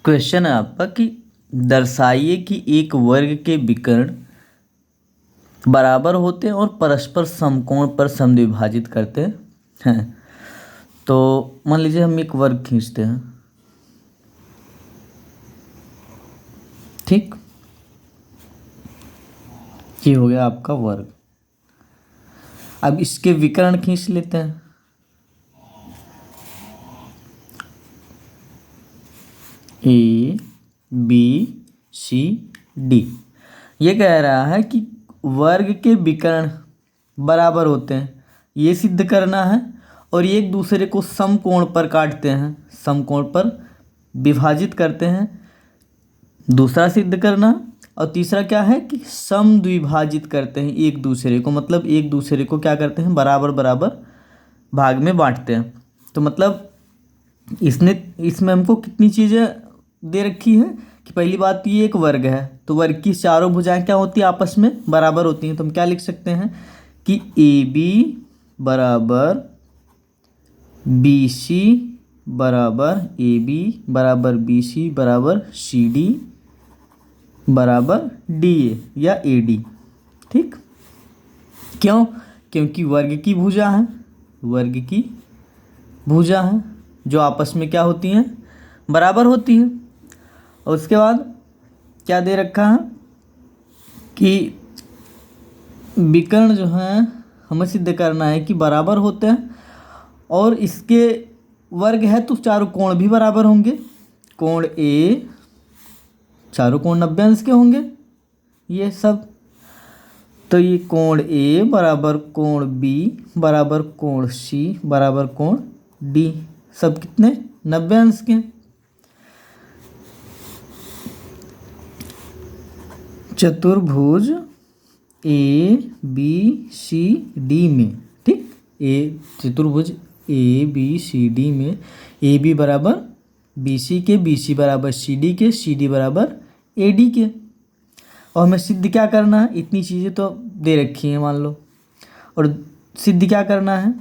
Question है आपका कि दर्शाइए कि एक वर्ग के विकर्ण बराबर होते हैं और परस्पर समकोण पर समद्विभाजित करते हैं। तो मान लीजिए हम एक वर्ग खींचते हैं, ठीक, ये हो गया आपका वर्ग। अब इसके विकर्ण खींच लेते हैं। ए बी सी डी, ये कह रहा है कि वर्ग के विकर्ण बराबर होते हैं, ये सिद्ध करना है। और ये एक दूसरे को समकोण पर काटते हैं, समकोण पर विभाजित करते हैं, दूसरा सिद्ध करना। और तीसरा क्या है कि समद्विभाजित करते हैं एक दूसरे को, मतलब एक दूसरे को क्या करते हैं, बराबर बराबर भाग में बांटते हैं। तो मतलब इसमें हमको कितनी चीज़ें दे रखी है कि पहली बात ये एक वर्ग है, तो वर्ग की चारों भुजाएं क्या होती है, आपस में बराबर होती हैं। तो हम क्या लिख सकते हैं कि ए बी बराबर बी सी बराबर ए बी बराबर बी सी बराबर सी डी बराबर डी ए या ए डी। ठीक, क्यों? क्योंकि वर्ग की भुजा है, वर्ग की भुजा है जो आपस में क्या होती हैं, बराबर होती है। और उसके बाद क्या दे रखा है कि विकर्ण जो है हमें सिद्ध करना है कि बराबर होते हैं, और इसके वर्ग है तो चारों कोण भी बराबर होंगे। कोण ए, चारों कोण 90 अंश के होंगे ये सब। तो ये कोण ए बराबर कोण बी बराबर कोण सी बराबर कोण डी, सब कितने, 90 अंश के। चतुर्भुज ए बी सी डी में, ठीक, चतुर्भुज ए बी सी डी में ए बी बराबर बी सी के, बी सी बराबर सी डी के, सी डी बराबर ए डी के। और हमें सिद्ध क्या करना है, इतनी चीज़ें तो दे रखी हैं मान लो, और सिद्ध क्या करना है,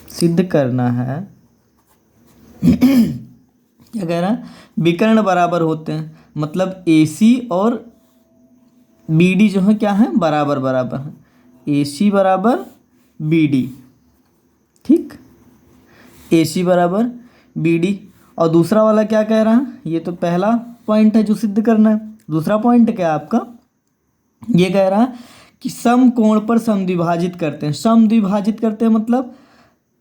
सिद्ध करना है क्या कह रहा है, विकर्ण बराबर होते हैं, मतलब ए सी और बी डी जो है क्या है, बराबर बराबर है, ए सी बराबर बी डी, ठीक, ए सी बराबर बी डी। और दूसरा वाला क्या कह रहा है, ये तो पहला पॉइंट है जो सिद्ध करना है। दूसरा पॉइंट क्या है आपका, ये कह रहा है कि समकोण पर समद्विभाजित करते हैं। समद्विभाजित करते हैं मतलब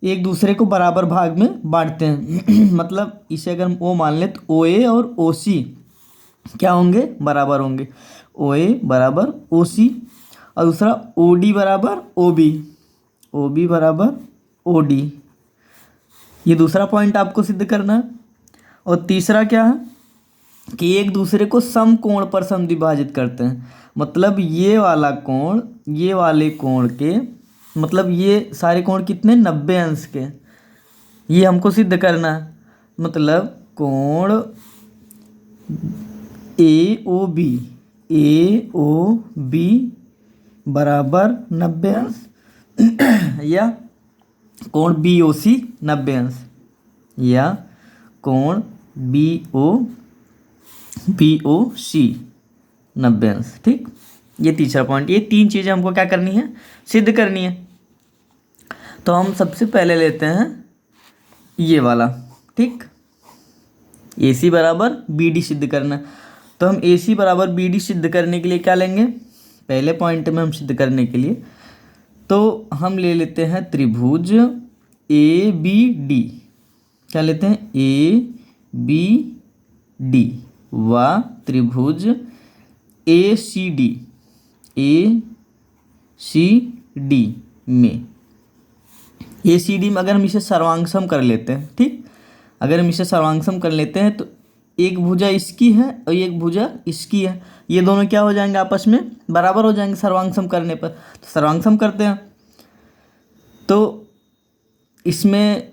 एक दूसरे को बराबर भाग में बांटते हैं। मतलब इसे अगर हम ओ मान लें तो ओ ए और ओ सी क्या होंगे, बराबर होंगे, ओ ए बराबर ओ सी। और दूसरा ओ डी बराबर ओ बी, ओ बी बराबर ओ डी, ये दूसरा पॉइंट आपको सिद्ध करना है। और तीसरा क्या है कि एक दूसरे को समकोण पर समद्विभाजित करते हैं, मतलब ये वाला कोण ये वाले कोण के, मतलब ये सारे कोण कितने, 90 अंश के, ये हमको सिद्ध करना है। मतलब कोण ए ओ बी बराबर 90 अंश या कोण बी ओ सी 90 अंश, या कोण बी ओ सी 90 अंश। ठीक, ये तीसरा पॉइंट, ये तीन चीज़ें हमको क्या करनी है, सिद्ध करनी है। तो हम सबसे पहले लेते हैं ये वाला, ठीक, ए सी बराबर बी डी सिद्ध करना है। तो हम ए सी बराबर बी डी सिद्ध करने के लिए क्या लेंगे, पहले पॉइंट में हम सिद्ध करने के लिए तो हम ले लेते हैं त्रिभुज ए बी डी, क्या लेते हैं, ए बी डी व त्रिभुज ए सी डी में, ए सी डी में अगर हम इसे सर्वांगसम कर लेते हैं, ठीक, अगर हम इसे सर्वांगसम कर लेते हैं तो एक भुजा इसकी है और एक भुजा इसकी है, ये दोनों क्या हो जाएंगे, आपस में बराबर हो जाएंगे सर्वांगसम करने पर। तो सर्वांगसम करते हैं, तो इसमें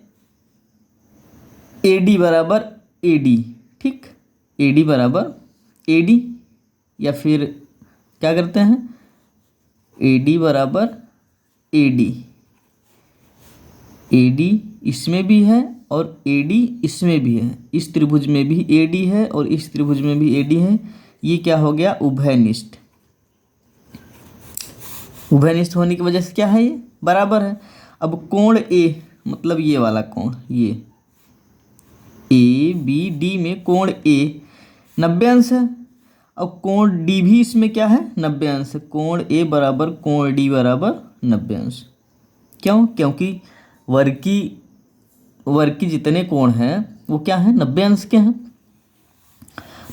ए डी बराबर ए डी, ठीक, ए डी बराबर ए डी, या फिर क्या करते हैं, ए डी बराबर ए डी, ए डी इसमें भी है और एडी इसमें भी है, इस त्रिभुज में भी एडी है और इस त्रिभुज में भी एडी है। ये क्या हो गया, उभयनिष्ठ। उभयनिष्ठ होने की वजह से क्या है, ये बराबर है। अब कोण ए, मतलब ये वाला कोण, ये ए बी डी में कोण ए 90 अंश है। अब कोण डी भी इसमें क्या है, 90 अंश। कोण ए बराबर कोण डी बराबर 90 अंश। क्यों, क्योंकि वर्ग की जितने कोण हैं वो क्या है, 90 अंश के हैं।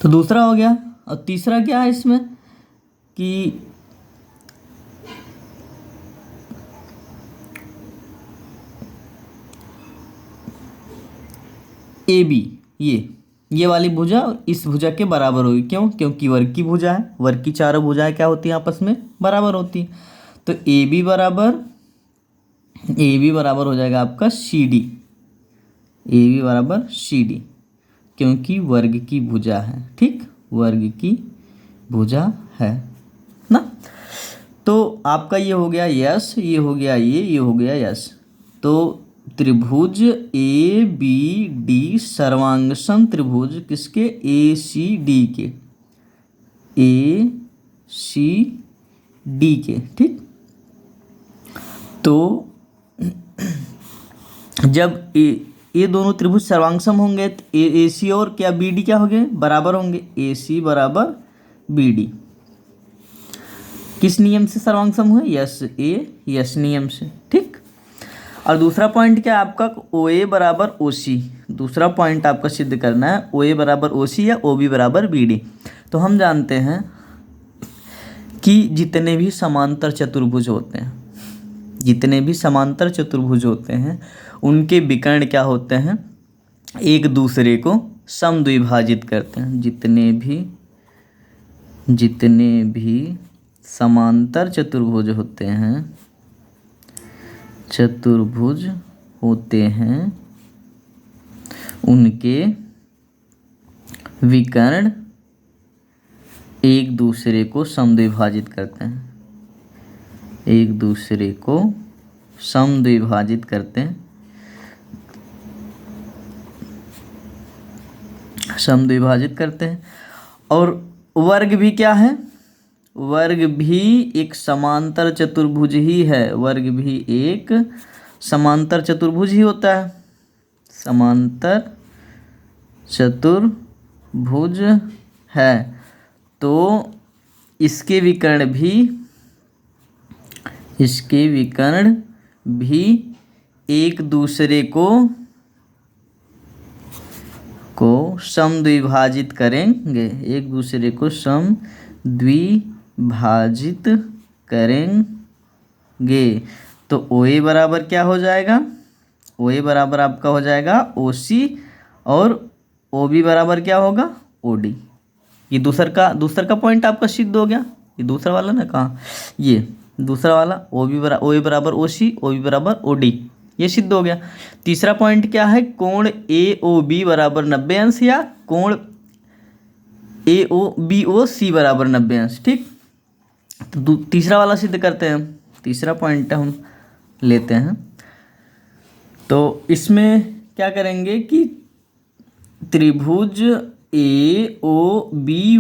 तो दूसरा हो गया। और तीसरा क्या है इसमें कि ए बी, ये वाली भुजा इस भुजा के बराबर होगी। क्यों, क्योंकि वर्ग की भुजा है। वर्ग की चारों भुजाएं क्या होती हैं, आपस में बराबर होती हैं। तो ए बी बराबर हो जाएगा आपका सी डी। ए बी बराबर सी डी, क्योंकि वर्ग की भुजा है। ठीक, वर्ग की भुजा है ना। तो आपका ये हो गया यस, ये हो गया ये हो गया यस। तो त्रिभुज ए बी डी सर्वांगसम त्रिभुज किसके, ए सी डी के, ए सी डी के। ठीक, तो जब ये दोनों त्रिभुज सर्वांगसम होंगे तो ए सी और क्या बी डी क्या होंगे, बराबर होंगे। ए सी बराबर बी डी किस नियम से सर्वांगसम हुए, यस नियम से। ठीक, और दूसरा पॉइंट क्या है आपका, ओ ए बराबर ओ सी। दूसरा पॉइंट आपका सिद्ध करना है ओ ए बराबर ओ सी या ओ बी बराबर बी डी। तो हम जानते हैं कि जितने भी समांतर चतुर्भुज होते हैं, उनके विकर्ण क्या होते हैं, एक दूसरे को समद्विभाजित करते हैं। जितने भी समांतर चतुर्भुज होते हैं उनके विकर्ण एक दूसरे को समद्विभाजित करते हैं। और वर्ग भी क्या है, वर्ग भी एक समांतर चतुर्भुज ही है। वर्ग भी एक समांतर चतुर्भुज ही होता है, समांतर चतुर्भुज है। तो इसके विकर्ण भी एक दूसरे को समद्विभाजित करेंगे। तो ओ ए बराबर क्या हो जाएगा, ओ ए बराबर आपका हो जाएगा ओ सी और ओ बी बराबर क्या होगा, ओ डी। ये दूसरा का पॉइंट आपका सिद्ध हो गया। ये दूसरा वाला ना, कहाँ, ये दूसरा वाला ओ ए बराबर ओ सी, ओ बी बराबर ओ डी, ये सिद्ध हो गया। तीसरा पॉइंट क्या है, कोण ए ओ बी बराबर 90 अंश या कोण ए ओ बी ओ सी बराबर 90 अंश। ठीक, तो तीसरा वाला सिद्ध करते हैं हम। तीसरा पॉइंट हम लेते हैं। तो इसमें क्या करेंगे कि त्रिभुज ए ओ बी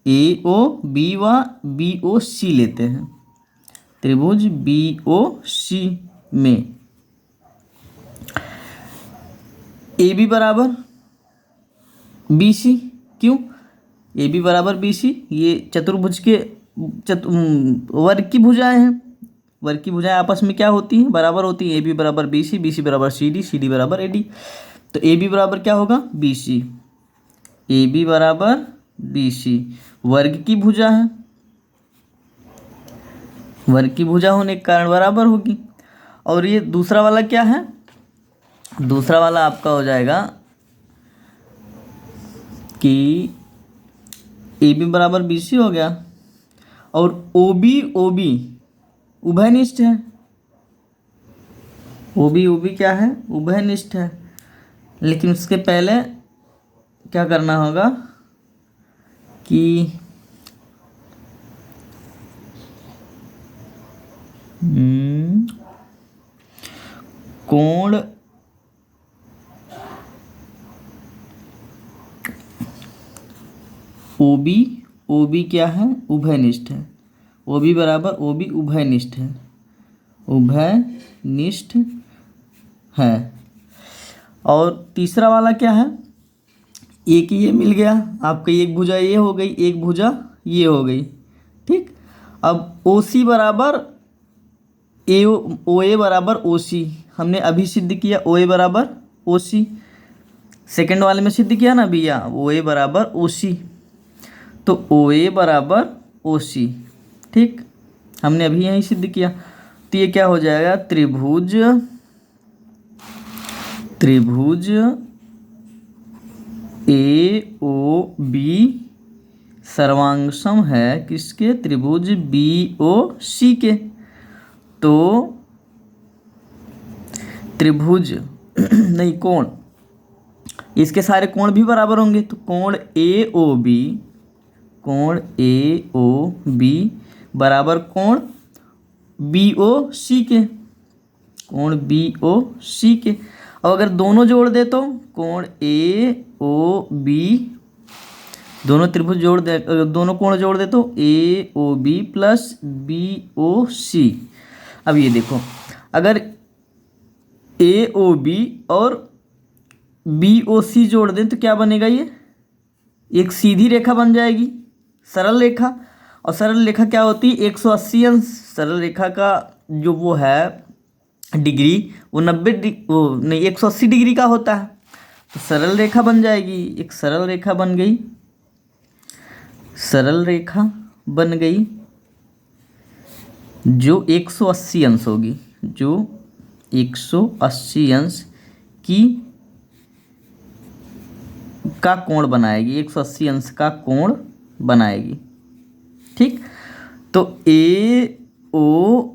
बी ओ सी लेते हैं। त्रिभुज बी ओ सी में ए बी बराबर बी सी। क्यों, ए बी बराबर बी सी, ये चतुर्भुज के वर्ग की भुजाएं हैं। वर्ग की भुजाएं आपस में क्या होती हैं, बराबर होती हैं। ए बी बराबर बी सी बराबर सी डी बराबर ए डी। तो ए बी बराबर क्या होगा, बी सी। ए बी बराबर बी सी वर्ग की भुजा है, वर्ग की भुजा होने के कारण बराबर होगी। और ये दूसरा वाला क्या है, दूसरा वाला आपका हो जाएगा कि ए बी बराबर बी सी हो गया और ओ बी उभयनिष्ठ है। ओ बी क्या है, उभयनिष्ठ है। लेकिन उसके पहले क्या करना होगा कि कोण ओ बी क्या है, उभयनिष्ठ है। ओ बी बराबर ओ बी उभयनिष्ठ है, उभयनिष्ठ है। और तीसरा वाला क्या है, एक ये मिल गया आपका, एक भुजा ये हो गई, एक भुजा ये हो गई, ठीक। अब ओ सी बराबर ए, ओ ए बराबर ओ सी हमने अभी सिद्ध किया, ओ ए बराबर ओ सी सेकेंड वाले में सिद्ध किया ना भैया, ओ ए बराबर ओ सी, तो ओ ए बराबर ओ सी, ठीक, हमने अभी यहीं सिद्ध किया। तो ये क्या हो जाएगा, त्रिभुज ए ओ बी सर्वांगसम है किसके, त्रिभुज बी ओ सी के। तो त्रिभुज नहीं, कोण, इसके सारे कोण भी बराबर होंगे, तो कोण ए ओ बी बराबर कोण बी ओ सी के, कोण बी ओ सी के। अब अगर दोनों जोड़ दे तो कोण ए ओ बी, दोनों त्रिभुज जोड़ दे, दोनों कोण जोड़ दे तो A O B plus B O C. अब ये देखो, अगर ए ओ बी और बी ओ सी जोड़ दें तो क्या बनेगा, ये एक सीधी रेखा बन जाएगी, सरल रेखा। और सरल रेखा क्या होती है, 180 अंश। सरल रेखा का जो वो है डिग्री, वो 180 डिग्री का होता है। तो सरल रेखा बन जाएगी, एक सरल रेखा बन गई, सरल रेखा बन गई जो 180 अंश होगी, जो 180 अंश की का कोण बनाएगी, 180 अंश का कोण बनाएगी, ठीक। तो ए ओ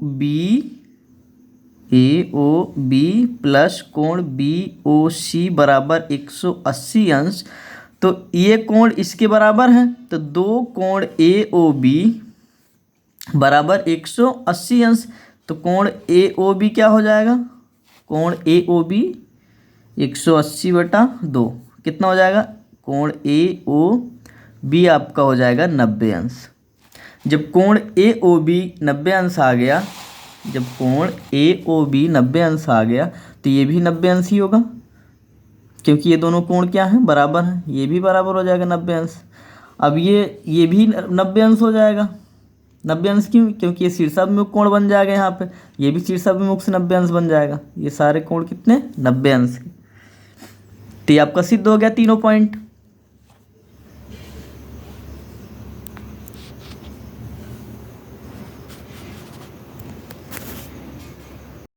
बी प्लस कोण बी ओ सी बराबर 180 अंश। तो ये कोण इसके बराबर है, तो दो कोण ए ओ बी बराबर 180 अंश। तो कोण ए ओ बी क्या हो जाएगा, कोण ए ओ बी 180/2 कितना हो जाएगा, कोण ए ओ बी आपका हो जाएगा 90 अंश। जब कोण ए ओ बी 90 अंश आ गया, जब कोण ए ओ बी 90 अंश आ गया, तो ये भी 90 अंश ही होगा, क्योंकि ये दोनों कोण क्या हैं, बराबर हैं, ये भी बराबर हो जाएगा 90 अंश। अब ये भी 90 अंश हो जाएगा। 90 अंश क्यों, क्योंकि ये शीर्षाभिमुख कोण बन जाएगा यहाँ पे, ये भी शीर्षाभिमुख से 90 अंश बन जाएगा। ये सारे कोण कितने, 90 अंश के। तो ये आपका सिद्ध हो गया तीनों पॉइंट।